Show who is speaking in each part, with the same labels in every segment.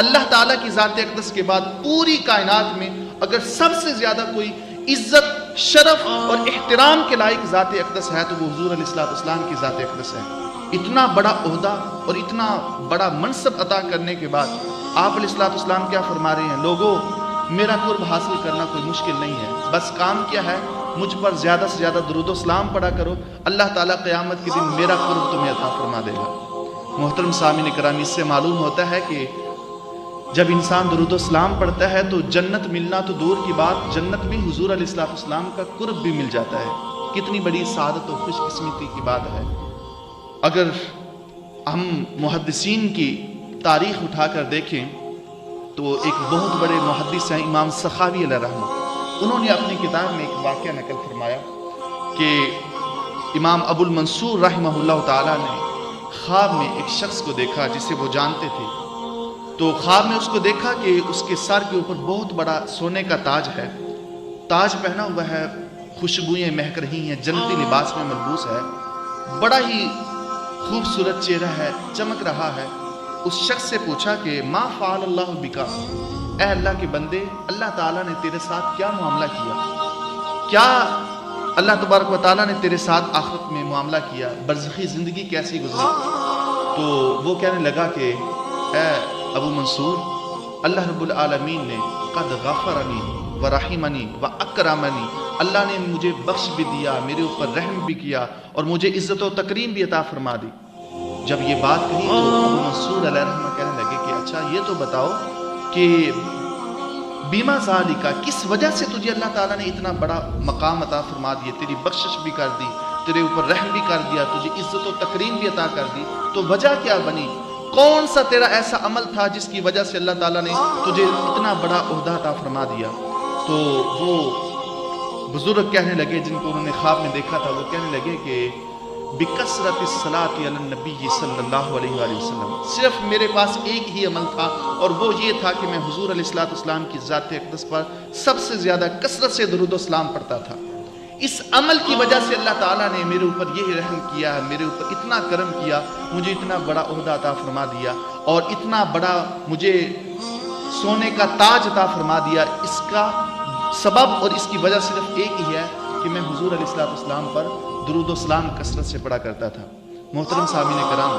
Speaker 1: اللہ تعالیٰ کی ذات اقدس کے بعد پوری کائنات میں اگر سب سے زیادہ کوئی عزت، شرف اور احترام کے لائق ذات اقدس ہے تو وہ حضور علیہ السلام کی ذات اقدس ہے۔ اتنا بڑا عہدہ اور اتنا بڑا منصب عطا کرنے کے بعد آپ علیہ السلام کیا فرما رہے ہیں؟ لوگوں، میرا قرب حاصل کرنا کوئی مشکل نہیں ہے، بس کام کیا ہے؟ مجھ پر زیادہ سے زیادہ درود و سلام پڑھا کرو، اللہ تعالیٰ قیامت کے دن میرا قرب تمہیں عطا فرما دے گا۔ محترم سامعین کرام، اس سے معلوم ہوتا ہے کہ جب انسان درود و سلام پڑھتا ہے تو جنت ملنا تو دور کی بات، جنت بھی حضور علیہ السلام کا قرب بھی مل جاتا ہے۔ کتنی بڑی سعادت و خوش قسمتی کی بات ہے۔ اگر ہم محدثین کی تاریخ اٹھا کر دیکھیں تو ایک بہت بڑے محدث ہیں امام سخاوی علیہ رحمہ، انہوں نے اپنی کتاب میں ایک واقعہ نقل فرمایا کہ امام ابو المنصور رحمہ اللہ تعالیٰ نے خواب میں ایک شخص کو دیکھا جسے وہ جانتے تھے۔ تو خواب میں اس کو دیکھا کہ اس کے سر کے اوپر بہت بڑا سونے کا تاج ہے، تاج پہنا ہوا ہے، خوشبوئیں مہک رہی ہیں، جنتی لباس میں ملبوس ہے، بڑا ہی خوبصورت چہرہ ہے، چمک رہا ہے۔ اس شخص سے پوچھا کہ ما فعل اللہ بکا، اے اللہ کے بندے، اللہ تعالیٰ نے تیرے ساتھ کیا معاملہ کیا؟ کیا اللہ تبارک و تعالیٰ نے تیرے ساتھ آخرت میں معاملہ کیا؟ برزخی زندگی کیسی گزری؟ تو وہ کہنے لگا کہ اے ابو منصور، اللہ رب العالمین نے قد غفرنی ورحمنی واکرمنی، اللہ نے مجھے بخش بھی دیا، میرے اوپر رحم بھی کیا اور مجھے عزت و تکریم بھی عطا فرما دی۔ جب یہ بات کہی تو ابو منصور علیہ رحمہ کہنے لگے کہ اچھا یہ تو بتاؤ کہ بیما ذالکا، کس وجہ سے تجھے اللہ تعالیٰ نے اتنا بڑا مقام عطا فرما دیا، تیری بخشش بھی کر دی، تیرے اوپر رحم بھی کر دیا، تجھے عزت و تکریم بھی عطا کر دی، تو وجہ کیا بنی؟ کون سا تیرا ایسا عمل تھا جس کی وجہ سے اللہ تعالیٰ نے تجھے اتنا بڑا عہدہ عطا فرما دیا؟ تو وہ بزرگ کہنے لگے، جن کو انہوں نے خواب میں دیکھا تھا، وہ کہنے لگے کہ بکثرت الصلاۃ علی النبی صلی اللہ علیہ وآلہ وسلم، صرف میرے پاس ایک ہی عمل تھا اور وہ یہ تھا کہ میں حضور علیہ السلام کی ذات اقدس پر سب سے زیادہ کثرت سے درود و سلام پڑھتا تھا۔ اس عمل کی وجہ سے اللہ تعالیٰ نے میرے اوپر یہ رحم کیا، میرے اوپر اتنا کرم کیا، مجھے اتنا بڑا عہدہ عطا فرما دیا اور اتنا بڑا مجھے سونے کا تاج عطا فرما دیا۔ اس کا سبب اور اس کی وجہ صرف ایک ہی ہے کہ میں حضور علیہ السلام پر درود و سلام کثرت سے پڑھا کرتا تھا۔ محترم سامعین کرام،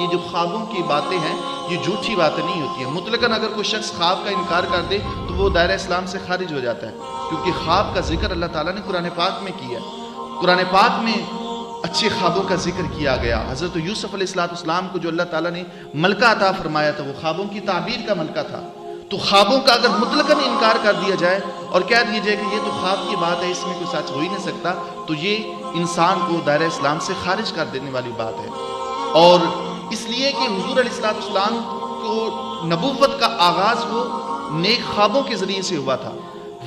Speaker 1: یہ جو خوابوں کی باتیں ہیں یہ جھوٹی باتیں نہیں ہوتی ہیں۔ مطلقاً اگر کوئی شخص خواب کا انکار کر دے تو وہ دائرہ اسلام سے خارج ہو جاتا ہے، کیونکہ خواب کا ذکر اللہ تعالیٰ نے قرآن پاک میں کیا۔ قرآن پاک میں اچھے خوابوں کا ذکر کیا گیا۔ حضرت یوسف علیہ السلام کو جو اللہ تعالیٰ نے ملکہ عطا فرمایا تھا وہ خوابوں کی تعبیر کا ملکہ تھا۔ تو خوابوں کا اگر مطلقاً انکار کر دیا جائے اور کہہ دیا جائے کہ یہ تو خواب کی بات ہے، اس میں کوئی سچ ہو ہی نہیں سکتا، تو یہ انسان کو دائرہ اسلام سے خارج کر دینے والی بات ہے۔ اور اس لیے کہ حضور علیہ السلام کو نبوت کا آغاز وہ نیک خوابوں کے ذریعے سے ہوا تھا۔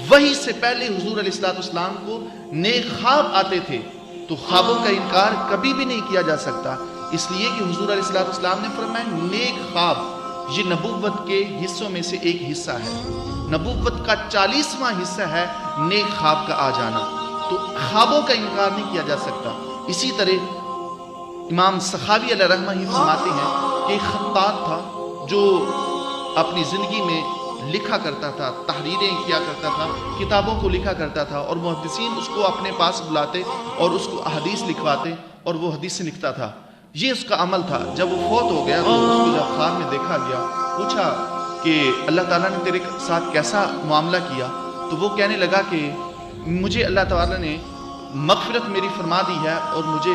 Speaker 1: وحی سے پہلے حضور علیہ السلام کو نیک خواب آتے تھے، تو خوابوں کا انکار کبھی بھی نہیں کیا جا سکتا، اس لیے کہ حضور علیہ السلام نے فرمایا نیک خواب یہ نبوت کے حصوں میں سے ایک حصہ ہے، نبوت کا 40واں حصہ ہے نیک خواب کا آ جانا، تو خوابوں کا انکار نہیں کیا جا سکتا۔ اسی طرح امام سخاوی علیہ رحمہ ہی فرماتے ہیں کہ ایک خطاط تھا جو اپنی زندگی میں لکھا کرتا تھا، تحریریں کیا کرتا تھا، کتابوں کو لکھا کرتا تھا، اور محدثین اس کو اپنے پاس بلاتے اور اس کو احادیث لکھواتے اور وہ حدیث لکھتا تھا۔ یہ اس کا عمل تھا۔ جب وہ فوت ہو گیا تو اس کو جب خواب میں دیکھا گیا، پوچھا کہ اللہ تعالیٰ نے تیرے ساتھ کیسا معاملہ کیا؟ تو وہ کہنے لگا کہ مجھے اللہ تعالیٰ نے مغفرت میری فرما دی ہے اور مجھے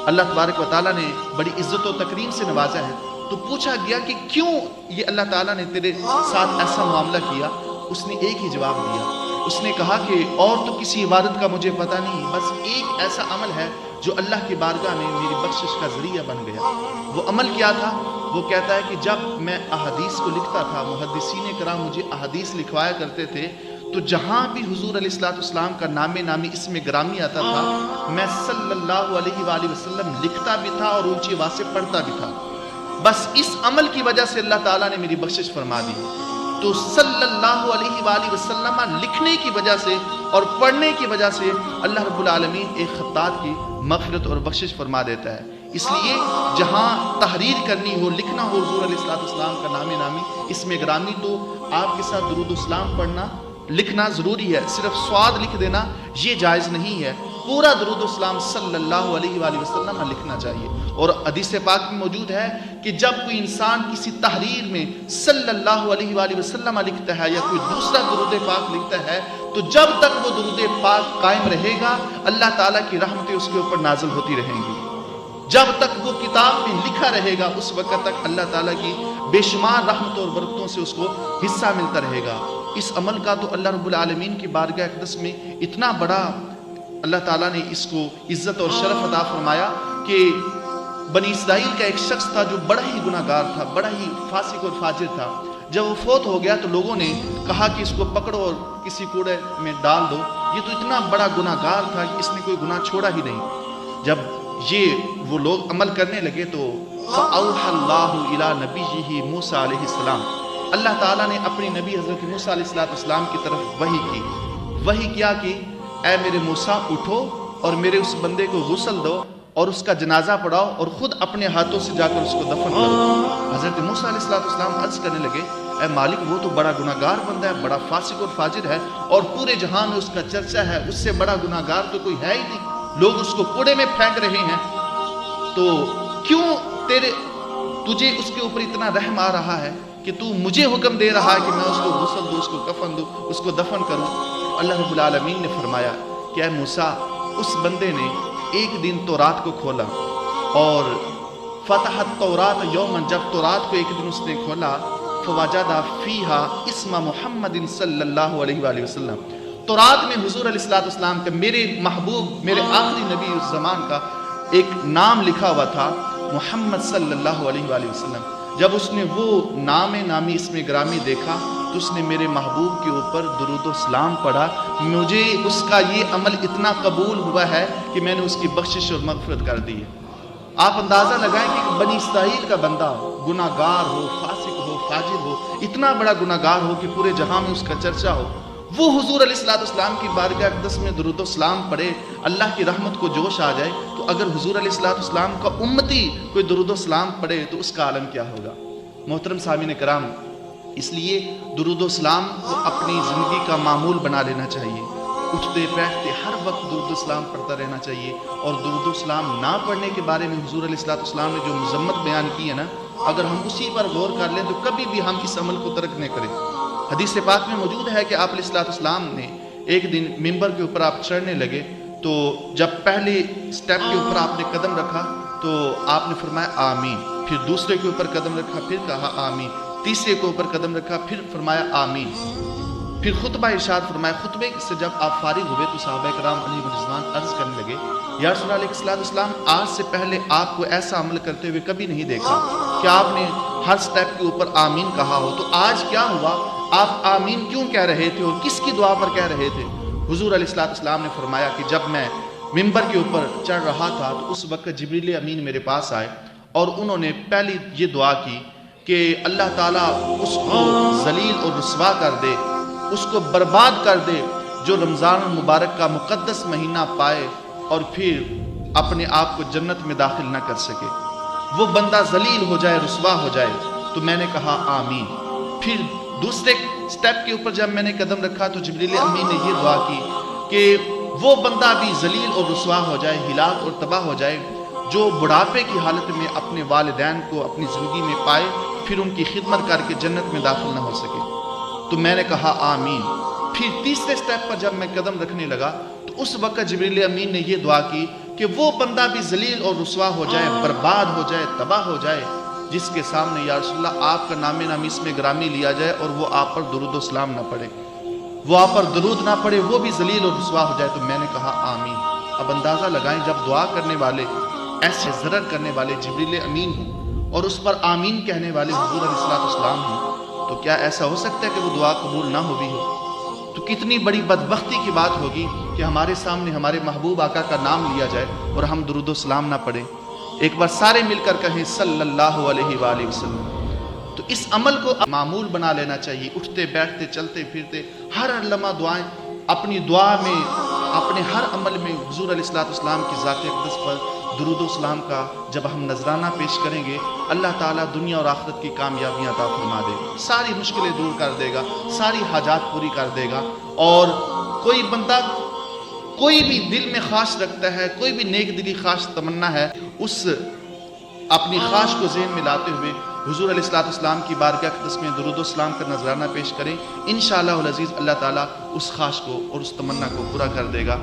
Speaker 1: اللہ تبارک و تعالیٰ نے بڑی عزت و تکریم سے نوازا ہے۔ تو پوچھا گیا کہ کیوں یہ اللہ تعالیٰ نے تیرے ساتھ ایسا معاملہ کیا؟ اس نے ایک ہی جواب دیا، اس نے کہا کہ اور تو کسی عبادت کا مجھے پتہ نہیں، بس ایک ایسا عمل ہے جو اللہ کی بارگاہ میں میری بخشش کا ذریعہ بن گیا۔ وہ عمل کیا تھا؟ وہ کہتا ہے کہ جب میں احادیث کو لکھتا تھا، محدثین کرام مجھے احادیث لکھوایا کرتے تھے، تو جہاں بھی حضور علیہ السلام کا نامی اسم گرامی آتا تھا، میں صلی اللہ علیہ وآلہ وسلم لکھتا بھی تھا اور اونچی آواز سے پڑھتا بھی تھا۔ بس اس عمل کی وجہ سے اللہ تعالیٰ نے میری بخشش فرما دی۔ تو صلی اللہ علیہ وآلہ وسلم لکھنے کی وجہ سے اور پڑھنے کی وجہ سے اللہ رب العالمین ایک خطاط کی مغفرت اور بخشش فرما دیتا ہے۔ اس لیے جہاں تحریر کرنی ہو، لکھنا ہو حضور علیہ السلام کا نام نامی اسم گرامی، تو آپ کے ساتھ درود و سلام پڑھنا لکھنا ضروری ہے۔ صرف سواد لکھ دینا یہ جائز نہیں ہے، پورا درود و سلام صلی اللہ علیہ وآلہ وسلم لکھنا چاہیے۔ اور حدیث پاک میں موجود ہے کہ جب کوئی انسان کسی تحریر میں صلی اللہ علیہ وآلہ وسلم لکھتا ہے یا کوئی دوسرا درود پاک لکھتا ہے، تو جب تک وہ درود پاک قائم رہے گا اللہ تعالیٰ کی رحمتیں اس کے اوپر نازل ہوتی رہیں گی۔ جب تک وہ کتاب میں لکھا رہے گا اس وقت تک اللہ تعالیٰ کی بے شمار رحمتوں اور برکتوں سے اس کو حصہ ملتا رہے گا۔ اس عمل کا تو اللہ رب العالمین کی بارگاہ اقدس میں اتنا بڑا اللہ تعالیٰ نے اس کو عزت اور شرف عطا فرمایا کہ بنی اسرائیل کا ایک شخص تھا جو بڑا ہی گناہ گار تھا، بڑا ہی فاسق اور فاجر تھا۔ جب وہ فوت ہو گیا تو لوگوں نے کہا کہ اس کو پکڑو اور کسی کوڑے میں ڈال دو، یہ تو اتنا بڑا گناہ گار تھا کہ اس نے کوئی گناہ چھوڑا ہی نہیں۔ جب یہ وہ لوگ عمل کرنے لگے تو فَأَوْحَى اللَّهُ إِلَىٰ نَبِيِّهِ موسیٰ علیہ السلام، اللہ تعالیٰ نے اپنی نبی حضرت موسیٰ علیہ السلام کی طرف وحی کی۔ وحی کیا کہ اے میرے موسیٰ اٹھو اور میرے اس بندے کو غسل دو اور اس کا جنازہ پڑھاؤ اور خود اپنے ہاتھوں سے جا کر اس کو دفن کرو۔ حضرت موسیٰ علیہ السلام عرض کرنے لگے اے مالک وہ تو بڑا گناہ گار بندہ ہے، بڑا فاسق اور فاجر ہے اور پورے جہان میں اس کا چرچا ہے، اس سے بڑا گناہ گار تو کوئی ہے ہی نہیں، لوگ اس کو کوڑے میں پھینک رہے ہیں، تو کیوں تجھے اس کے اوپر اتنا رحم آ رہا ہے کہ تو مجھے حکم دے رہا ہے کہ میں اس کو غسل دوں، اس کو کفن دوں، اس کو دفن کروں؟ اللہ رب العالمین نے فرمایا کہ اے موسیٰ اس بندے نے ایک دن تورات کو کھولا اور فتح التورات یومن، جب تورات کو ایک دن اس نے کھولا فوجد فیہا اسم محمد صلی اللہ علیہ وآلہ وسلم، تورات میں حضور علیہ السلام کا، میرے محبوب میرے آخری نبی اس زمان کا ایک نام لکھا ہوا تھا، محمد صلی اللہ علیہ وآلہ وسلم۔ جب اس نے وہ نام نامی اسم گرامی دیکھا تو اس نے میرے محبوب کے اوپر درود و سلام پڑھا، مجھے اس کا یہ عمل اتنا قبول ہوا ہے کہ میں نے اس کی بخشش اور مغفرت کر دی ہے۔ آپ اندازہ لگائیں کہ بنی اسرائیل کا بندہ گناہ گار ہو، فاسق ہو، فاجر ہو، اتنا بڑا گناہ گار ہو کہ پورے جہاں میں اس کا چرچا ہو، وہ حضور علیہ السلام کی بارگاہ اقدس میں درود و سلام پڑھے، اللہ کی رحمت کو جوش آ جائے، تو اگر حضور علیہ السلام کا امتی کوئی درود و سلام پڑھے تو اس کا عالم کیا ہوگا؟ محترم سامعین کرام، اس لیے درود و سلام کو اپنی زندگی کا معمول بنا لینا چاہیے، اٹھتے بیٹھتے ہر وقت درود و سلام پڑھتا رہنا چاہیے۔ اور درود و سلام نہ پڑھنے کے بارے میں حضور علیہ السلام نے جو مذمت بیان کی ہے نا، اگر ہم اسی پر غور کر لیں تو کبھی بھی ہم اس عمل کو ترک نہ کریں۔ حدیث پاک میں موجود ہے کہ آپ علیہ السلام نے ایک دن ممبر کے اوپر آپ چڑھنے لگے تو جب پہلے سٹیپ کے اوپر آپ نے قدم رکھا تو آپ نے فرمایا آمین، پھر دوسرے کے اوپر قدم رکھا پھر کہا آمین، تیسرے کے اوپر قدم رکھا پھر فرمایا آمین، پھر خطبہ ارشاد فرمایا۔ خطبے سے جب آپ فارغ ہوئے تو صحابہ کرام علیہ رضوان عرض کرنے لگے یا رسول اللہ علیہ السلام آج سے پہلے آپ کو ایسا عمل کرتے ہوئے کبھی نہیں دیکھا کہ آپ نے ہر سٹیپ کے اوپر آمین کہا ہو، تو آج کیا ہوا، آپ آمین کیوں کہہ رہے تھے اور کس کی دعا پر کہہ رہے تھے؟ حضور علیہ السلام نے فرمایا کہ جب میں ممبر کے اوپر چڑھ رہا تھا تو اس وقت جبریل امین میرے پاس آئے اور انہوں نے پہلی یہ دعا کی کہ اللہ تعالیٰ اس کو ذلیل اور رسوا کر دے، اس کو برباد کر دے جو رمضان المبارک کا مقدس مہینہ پائے اور پھر اپنے آپ کو جنت میں داخل نہ کر سکے، وہ بندہ ذلیل ہو جائے، رسوا ہو جائے۔ تو میں نے کہا آمین۔ پھر دوسرے سٹیپ کے اوپر جب میں نے قدم رکھا تو جبریل امین نے یہ دعا کی کہ وہ بندہ بھی ذلیل اور رسوا ہو جائے، ہلاک اور تباہ ہو جائے جو بڑھاپے کی حالت میں اپنے والدین کو اپنی زندگی میں پائے پھر ان کی خدمت کر کے جنت میں داخل نہ ہو سکے۔ تو میں نے کہا آمین۔ پھر تیسرے سٹیپ پر جب میں قدم رکھنے لگا تو اس وقت جبریل امین نے یہ دعا کی کہ وہ بندہ بھی ذلیل اور رسوا ہو جائے، برباد ہو جائے، تباہ ہو جائے جس کے سامنے یا رسول اللہ آپ کا نام نامی اسم گرامی لیا جائے اور وہ آپ پر درود و سلام نہ پڑھے، وہ آپ پر درود نہ پڑھے، وہ بھی ذلیل اور رسوا ہو جائے۔ تو میں نے کہا آمین۔ اب اندازہ لگائیں جب دعا کرنے والے ایسے ضرر کرنے والے جبریل امین ہوں اور اس پر آمین کہنے والے حضور علیہ السلام ہوں تو کیا ایسا ہو سکتا ہے کہ وہ دعا قبول نہ ہوئی ہو؟ تو کتنی بڑی بدبختی کی بات ہوگی کہ ہمارے سامنے ہمارے محبوب آقا کا نام لیا جائے اور ہم درود و سلام نہ پڑھیں۔ ایک بار سارے مل کر کہیں صلی اللہ علیہ وآلہ وسلم۔ تو اس عمل کو معمول بنا لینا چاہیے، اٹھتے بیٹھتے چلتے پھرتے ہر لمحہ دعائیں، اپنی دعا میں اپنے ہر عمل میں حضور علیہ السلام کی ذات اقدس پر درود و سلام کا جب ہم نذرانہ پیش کریں گے، اللہ تعالیٰ دنیا اور آخرت کی کامیابیاں عطا فرما دے گا، ساری مشکلیں دور کر دے گا، ساری حاجات پوری کر دے گا۔ اور کوئی بندہ کوئی بھی دل میں خواہش رکھتا ہے، کوئی بھی نیک دلی خواہش تمنا ہے، اس اپنی خواہش کو ذہن میں لاتے ہوئے حضور علیہ السلام کی بارگاہ اقدس میں درود و سلام کا نذرانہ پیش کریں، انشاءاللہ العزیز اللہ تعالیٰ اس خواہش کو اور اس تمنا کو پورا کر دے گا۔